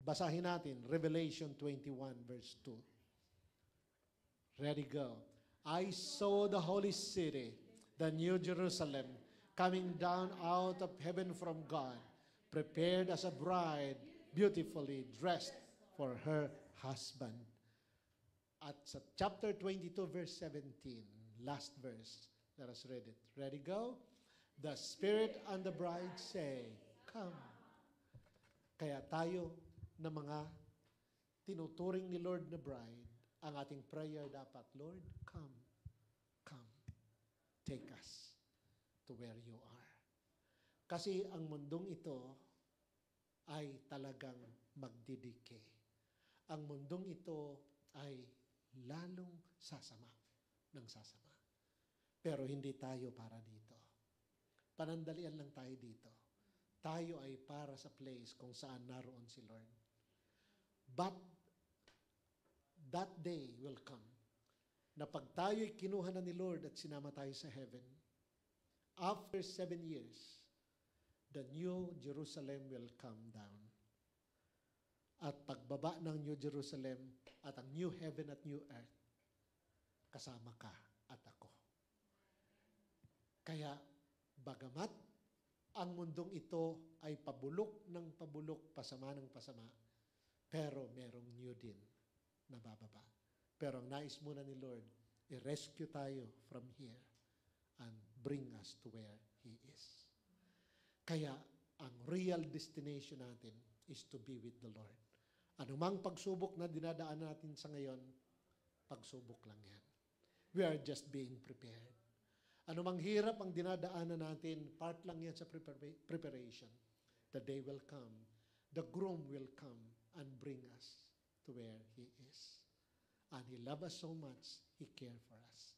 Basahin natin, Revelation 21 verse 2. Ready, go. I saw the holy city, the new Jerusalem, coming down out of heaven from God, prepared as a bride, beautifully dressed for her husband. At sa chapter 22, verse 17, last verse, let us read it. Ready, go? The Spirit and the bride say, come. Kaya tayo na mga tinuturing ni Lord na bride, ang ating prayer dapat, Lord, come, come, take us to where you are. Kasi ang mundong ito ay talagang magdidike. Ang mundong ito ay lalong sasama ng sasama. Pero hindi tayo para dito. Panandalian lang tayo dito. Tayo ay para sa place kung saan naroon si Lord. But that day will come na pag tayo'y kinuha na ni Lord at sinama tayo sa heaven, after 7 years, the new Jerusalem will come down. At pagbaba ng New Jerusalem at ang new heaven at new earth, kasama ka at ako. Kaya, bagamat ang mundong ito ay pabulok ng pabulok, pasama ng pasama, pero merong new din na bababa. Pero ang nais muna ni Lord, i-rescue tayo from here and bring us to where He is. Kaya, ang real destination natin is to be with the Lord. Anumang pagsubok na dinadaan natin sa ngayon, pagsubok lang yan. We are just being prepared. Anumang hirap ang dinadaanan natin, part lang yan sa preparation. The day will come, the groom will come and bring us to where He is. And He loves us so much, He cares for us.